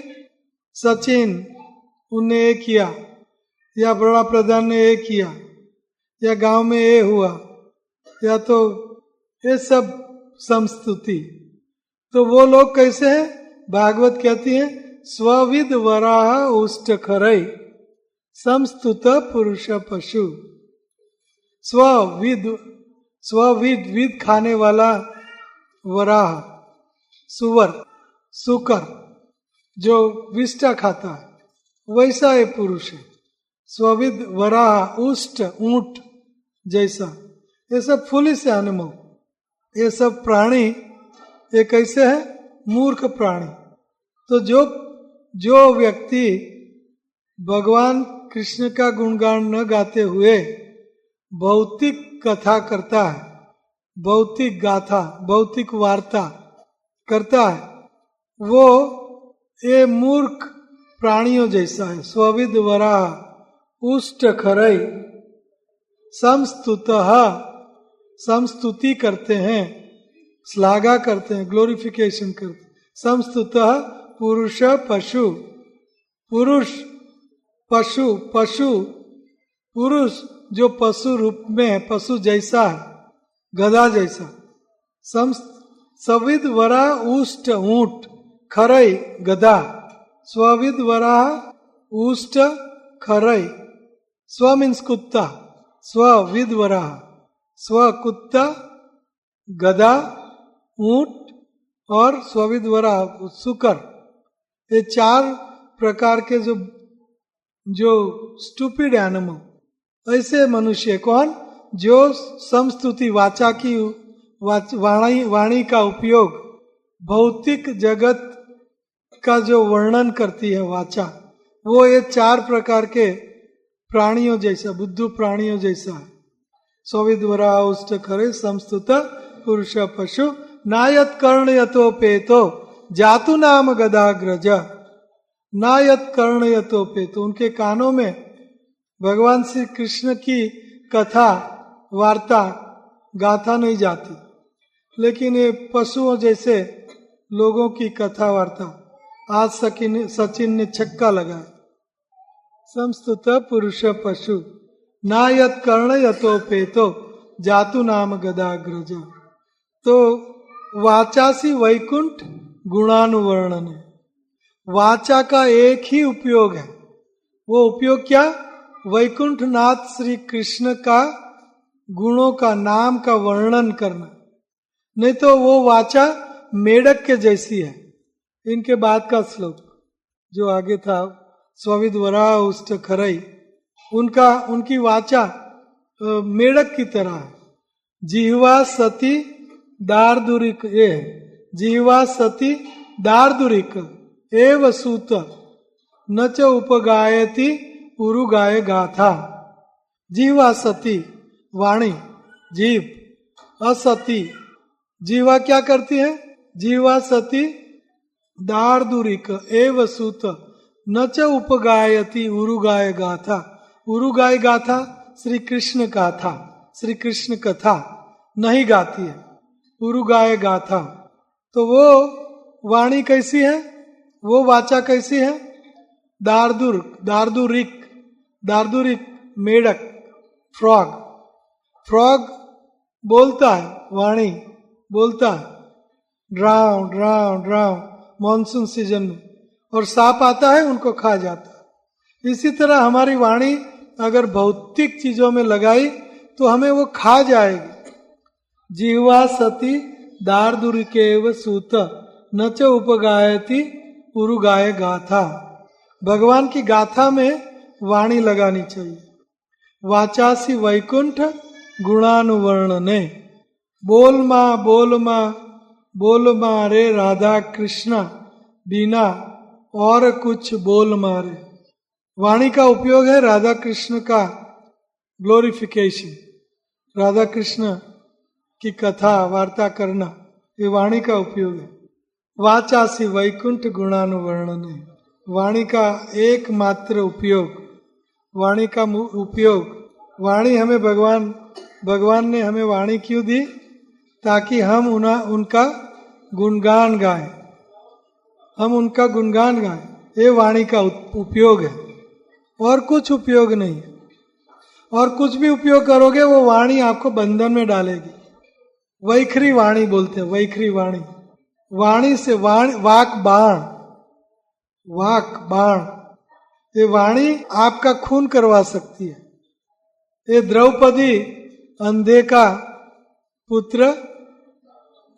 सचिन उनने ये किया, या बड़ा प्रधान ने ये किया, या गांव में ये हुआ, या तो ये सब संस्तुति। तो वो लोग कैसे हैं? भागवत कहती है स्वविद वराह उष्ट खरई संस्तुत पुरुष पशु। स्वविद, स्वविद, विद खाने वाला वराह, सुवर, सुकर जो विष्टा खाता है, वैसा ये पुरुष है। स्वविद वराह, उष्ट ऊंट जैसा, ये सब फुलिश एनिमल, ये सब प्राणी ये कैसे है? मूर्ख प्राणी। तो जो व्यक्ति भगवान कृष्ण का गुणगान न गाते हुए भौतिक कथा करता है, भौतिक गाथा, भौतिक वार्ता करता है, वो ये मूर्ख प्राणियों जैसा है। स्वविद वराह उष्ट खरई समस्तुतः, समस्तुति करते हैं, श्लाघा करते हैं, ग्लोरिफिकेशन करते हैं। समस्तुतः पुरुष पशु, पुरुष पशु, पशु पुरुष जो पशु रूप में है, पशु जैसा है, गधा जैसा। सविद वरा उष्ट ऊंट, खरई गधा, स्वविद वरा उष्ट खरई, स्व मीन्स कुत्ता, स्वविद वरा स्व कुत्ता, गधा, ऊंट और स्वविद वरा सुकर। ये चार प्रकार के जो स्टूपिड एनिमल, ऐसे मनुष्य कौन? जो समस्तुति वाचा की वाणी का उपयोग भौतिक जगत का जो वर्णन करती है वाचा, वो ये चार प्रकार के प्राणियों जैसा, बुद्धू प्राणियों जैसा है। स्वविद्वरा उष्ट खरे समस्तुत पुरुष पशु नायत कर्ण यतोपेतो जातु नाम गदाग्रज। नायत कर्ण यतोपेतो, उनके कानों में भगवान श्री कृष्ण की कथा वार्ता गाथा नहीं जाती, लेकिन ये पशुओं जैसे लोगों की कथा वार्ता। आज सचिन ने छक्का लगाया। समस्तुत पुरुष पशु नायत कर्ण यतोपेतो जातु नाम गदाग्रज। तो वाचासी वैकुंठ गुणानुवर्णन है। वाचा का एक ही उपयोग है, वो उपयोग क्या? वैकुंठ नाथ श्री कृष्ण का गुणों का, नाम का वर्णन करना। नहीं तो वो वाचा मेढक के जैसी है। इनके बाद का श्लोक जो आगे था, स्वविद वरा उष्ट खरई, उनकी वाचा मेढक की तरह है। जिह्वा सती दार्दुरिक, ये जिह्वा सती दार्दुरिक एव सूत न च उपगायति उरुगाय गाथा। जीवा सती वाणी, जीव असती, जीवा क्या करती है? जीवा सती दार्दुरिक एव सूत न च उपगायति उरुगाय गाथा। उरुगाय गाथा श्री कृष्ण गाथा, श्री कृष्ण कथा नहीं गाती है, उरुगाय गाथा। तो वो वाणी कैसी है? वो वाचा कैसी है? दार्दुरिक, दार्दुरिक मेढक, फ्रॉग। फ्रॉग बोलता है, वाणी बोलता है, draw draw draw monsoon season में, और सांप आता है उनको खा जाता है। इसी तरह हमारी वाणी अगर भौतिक चीजों में लगाई तो हमें वो खा जाएगी। जीवा सती दार्दुरिकेव सूत न च उपगायति उरुगाय गाथा। भगवान की गाथा में वाणी लगानी चाहिए। वाचासी वैकुंठ गुणानुवर्णने। बोल माँ बोल माँ बोल माँ रे राधा कृष्ण बिना और कुछ बोल मारे। वाणी का उपयोग है राधा कृष्ण का ग्लोरिफिकेशन, राधा कृष्ण की कथा वार्ता करना, ये वाणी का उपयोग है। वाचासी वैकुंठ गुणानुवर्णन है। वाणी का एकमात्र उपयोग, वाणी का उपयोग, वाणी हमें भगवान ने हमें वाणी क्यों दी? ताकि हम उनका गुणगान गाएं, हम उनका गुणगान गाएं। ये वाणी का उपयोग है, और कुछ उपयोग नहीं है। और कुछ भी उपयोग करोगे वो वाणी आपको बंधन में डालेगी। वैखरी वाणी बोलते हैं, वैखरी वाणी। वाणी से वाक बाण, वाक बाण। ये वाणी आपका खून करवा सकती है। ये द्रौपदी अंधे का पुत्र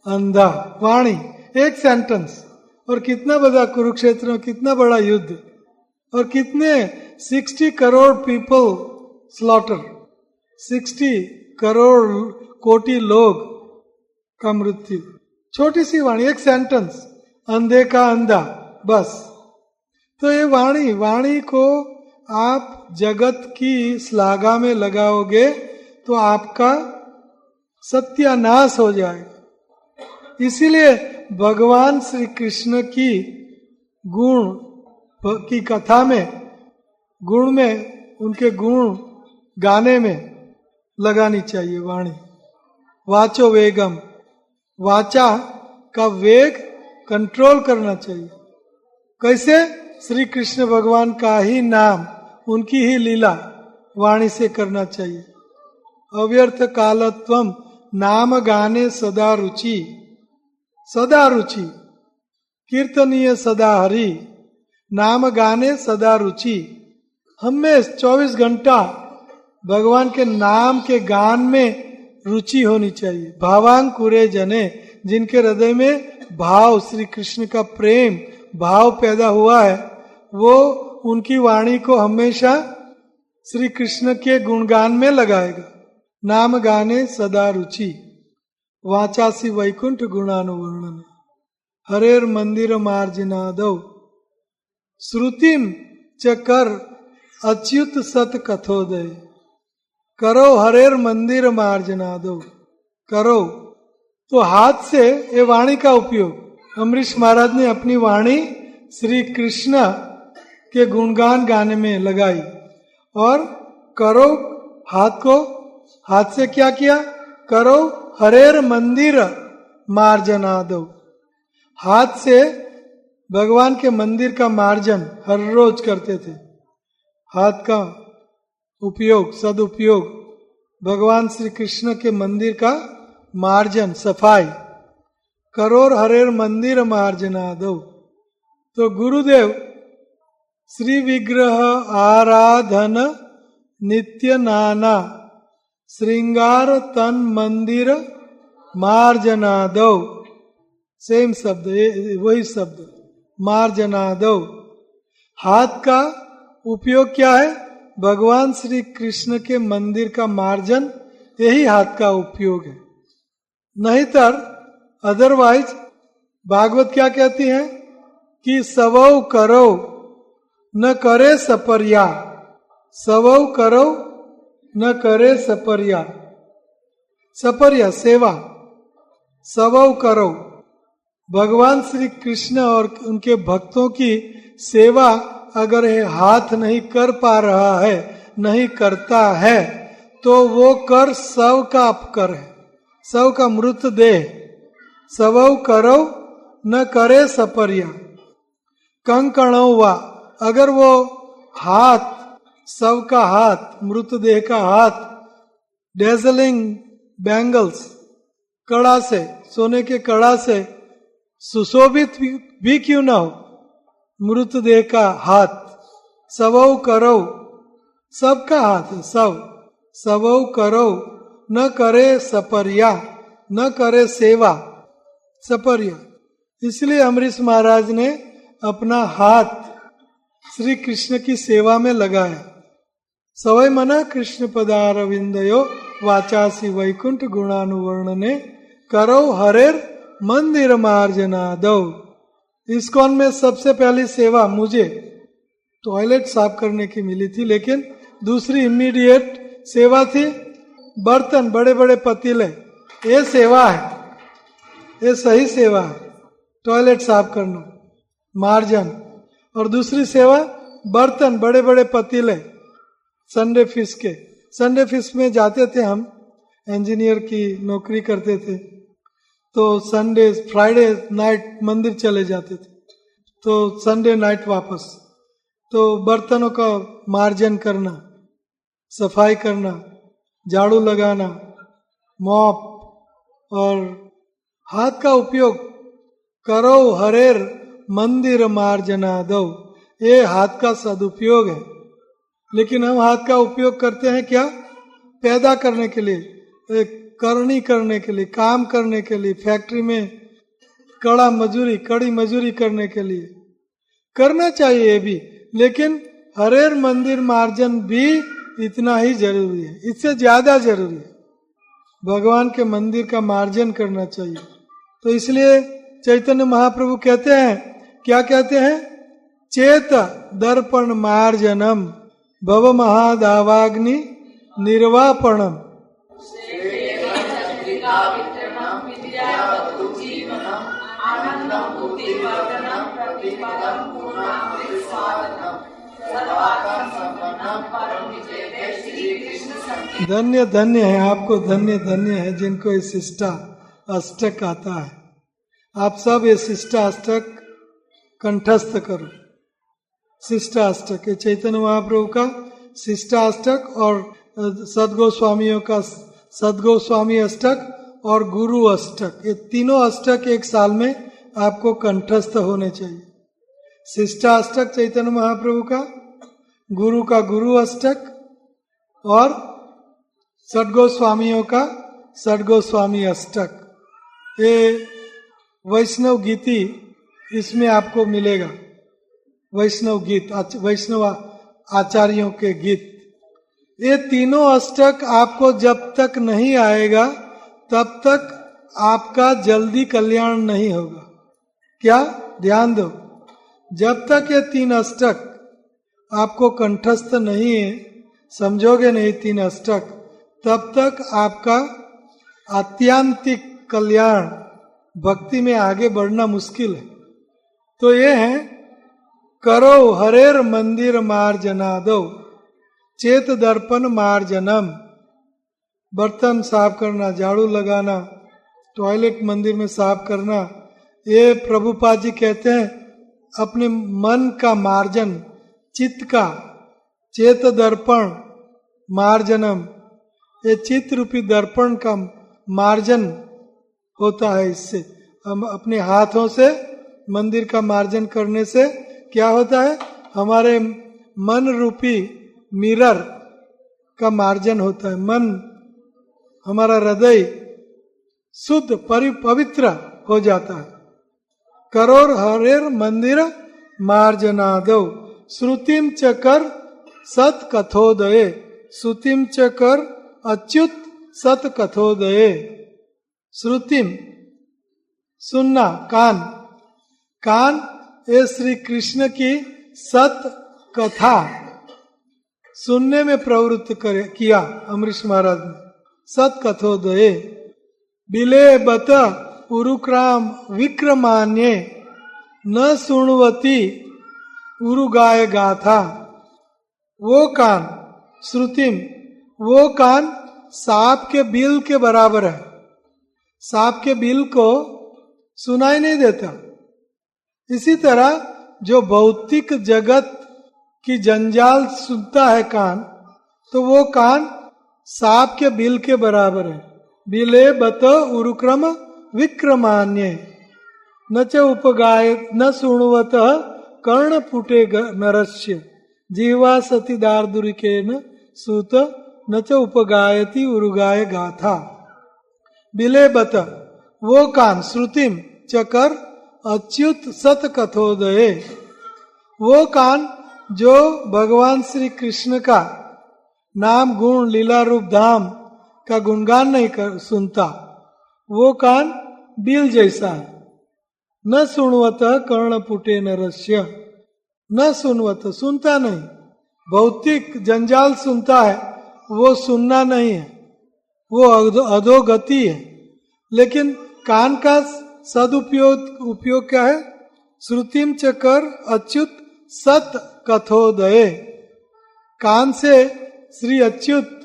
अंधा, वाणी एक सेंटेंस, और कितना बड़ा कुरुक्षेत्र में कितना बड़ा युद्ध, और कितने 60 करोड़ पीपल स्लॉटर, 60 करोड़ कोटि लोग का मृत्यु। छोटी सी वाणी, एक सेंटेंस, अंधे का अंधा, बस। तो ये वाणी को आप जगत की श्लाघा में लगाओगे तो आपका सत्यानाश हो जाएगा। इसीलिए भगवान श्री कृष्ण की गुण की कथा में, गुण में, उनके गुण गाने में लगानी चाहिए वाणी। वाचो वेगम, वाचा का वेग कंट्रोल करना चाहिए। कैसे? श्री कृष्ण भगवान का ही नाम, उनकी ही लीला वाणी से करना चाहिए। अव्यर्थ कालत्वम नाम गाने सदा रुचि, सदा रुचि, कीर्तनीय सदा हरि, नाम गाने सदा रुचि। हमें 24 घंटा भगवान के नाम के गान में रुचि होनी चाहिए। भावांकुरे जने, जिनके हृदय में भाव, श्री कृष्ण का प्रेम भाव पैदा हुआ है, वो उनकी वाणी को हमेशा श्री कृष्ण के गुणगान में लगाएगा। नाम गाने सदा रुचि, वाचासी वैकुंठ गुणानुवर्णन, हरेर मंदिर मार्जनादौ, श्रुतिम चकर अच्युत सत कथोदय, करो हरेर मंदिर मार्जनादौ, करो। तो हाथ से ये वाणी का उपयोग अम्बरीश महाराज ने अपनी वाणी श्री कृष्ण के गुणगान गाने में लगाई। और करो, हाथ को, हाथ से क्या किया? करो हरेर मंदिर मार्जनादौ, हाथ से भगवान के मंदिर का मार्जन हर रोज करते थे। हाथ का उपयोग, सदुपयोग, भगवान श्री कृष्ण के मंदिर का मार्जन, सफाई। करोर हरेर मंदिर मार्जनादौ। तो गुरुदेव श्री विग्रह आराधन नित्य नाना श्रृंगार तन मंदिर मार्जनादौ, सेम शब्द, वही शब्द, मार्जनादौ। हाथ का उपयोग क्या है? भगवान श्री कृष्ण के मंदिर का मार्जन, यही हाथ का उपयोग है। नहीं तर अदरवाइज भागवत क्या कहती है कि सवौ करो न करे सपर्या, सवौ करो न करे सपर्या, सपर्या सेवा, सवौ करो। भगवान श्री कृष्ण और उनके भक्तों की सेवा अगर हाथ नहीं कर पा रहा है, नहीं करता है, तो वो कर सब का अपकर है, सब का मृतदेह। सवौ करो न करे सपर्या, कंकणों वा, अगर वो हाथ, सब का हाथ, मृतदेह का हाथ, डेजलिंग बैंगल्स, कड़ा से, सोने के कड़ा से सुशोभित भी क्यों ना हो, मृतदेह का हाथ, सवौ करो, सबका हाथ है, सब, सवौ करो न करे सपर्या, न करे सेवा, सपर्या। इसलिए अम्बरीश महाराज ने अपना हाथ श्री कृष्ण की सेवा में लगाया। सवै मना कृष्ण पदारविंदयो वाचासी वैकुंठ गुणानुवर्णने, करो हरेर मंदिर मार्जनादौ। इस्कॉन में सबसे पहली सेवा मुझे टॉयलेट साफ करने की मिली थी, लेकिन दूसरी इमीडिएट सेवा थी बर्तन, बड़े बड़े पतीले, ये सेवा है, ये सही सेवा है, टॉयलेट साफ करना, मार्जन। और दूसरी सेवा बर्तन, बड़े बड़े पतीले, संडे फिश के, संडे फिश में जाते थे हम, इंजीनियर की नौकरी करते थे, तो संडे फ्राइडे नाइट मंदिर चले जाते थे, तो संडे नाइट वापस, तो बर्तनों का मार्जन करना, सफाई करना, झाड़ू लगाना, मॉप, और हाथ का उपयोग, करो हरेर मंदिर मार्जनादौ, ये हाथ का सदुपयोग है। लेकिन हम हाथ का उपयोग करते हैं क्या? पैदा करने के लिए, करनी करने के लिए, काम करने के लिए, फैक्ट्री में कड़ी मजूरी करने के लिए करना चाहिए ये भी, लेकिन हरेर मंदिर मार्जन भी इतना ही जरूरी है, इससे ज्यादा जरूरी है। भगवान के मंदिर का मार्जन करना चाहिए। तो इसलिए चैतन्य महाप्रभु कहते हैं, क्या कहते हैं? चेत दर्पण मार्जनम भव महादावाग्नि निर्वापणम। धन्य धन्य है, आपको धन्य धन्य है जिनको ये शिष्टा अष्टक आता है। आप सब ये शिष्टा अष्टक कंठस्थ करो। शिष्टा अष्टक, ये चैतन्य महाप्रभु का शिष्टा अष्टक और सदगोस्वामियों का सदगोस्वामी अष्टक और गुरु अष्टक, ये तीनों अष्टक एक साल में आपको कंठस्थ होने चाहिए। शिष्टा अष्टक चैतन्य महाप्रभु का गुरु अष्टक और सदगोस्वामियों का सदगोस्वामी अष्टक। ये वैष्णव गीति इसमें आपको मिलेगा, वैष्णव गीत, वैष्णव आचार्यों के गीत। ये तीनों अष्टक आपको जब तक नहीं आएगा तब तक आपका जल्दी कल्याण नहीं होगा। क्या? ध्यान दो, जब तक ये तीन अष्टक आपको कंठस्थ नहीं है, समझोगे नहीं तीन अष्टक, तब तक आपका आत्यांतिक कल्याण भक्ति में आगे बढ़ना मुश्किल है। तो ये है, करो हरेर मंदिर मार्जनादो चेत दर्पण मार्जनम। बर्तन साफ करना, झाड़ू लगाना, टॉयलेट मंदिर में साफ करना, ये प्रभुपाद जी कहते हैं अपने मन का मार्जन, चित्त का, चेत दर्पण मार्जनम, ये चित्त रूपी दर्पण का मार्जन होता है। इससे हम अपने हाथों से मंदिर का मार्जन करने से क्या होता है? हमारे मन रूपी मिरर का मार्जन होता है। मन, हमारा हृदय शुद्ध पवित्र हो जाता है। करोर हरेर मंदिर मार्जनादो श्रुतिम चकर सत कथोदये, श्रुतिम चकर अच्युत सत कथोदये। श्रुतिम सुनना, कान, कान ये श्री कृष्ण की सत कथा सुनने में प्रवृत्त किया अमरीश महाराज ने। सत कथोदये बिले बत उरुक्राम विक्रमान्ये न सुणवती उरुगाय गाथा। वो कान, श्रुतिम, वो कान सांप के बिल के बराबर है। सांप के बिल को सुनाई नहीं देता। इसी तरह जो भौतिक जगत की जंजाल सुनता है कान, तो वो कान सांप के बिल के बराबर है। बिले बत उरुक्रम विक्रमान्य न च उपगाय न सुणवत कर्ण पुटे नरस्य जीवा सती दार्दुरिकेन सूत न च उपगायति उरुगाय गाथा। बिले बत, वो कान, श्रुतिम चकर अच्युत सत कथोदये, वो कान जो भगवान श्री कृष्ण का नाम गुण लीला रूप धाम का गुणगान नहीं सुनता, वो कान बिल जैसा है। न सुनवत कर्ण पुटे नरस्य, न सुनवत, सुनता नहीं। भौतिक जंजाल सुनता है, वो सुनना नहीं है, वो अधोगति है। लेकिन कान का उपयोग क्या है? श्रुतिम चकर अच्युत सत कथोदये, कान से श्री अच्युत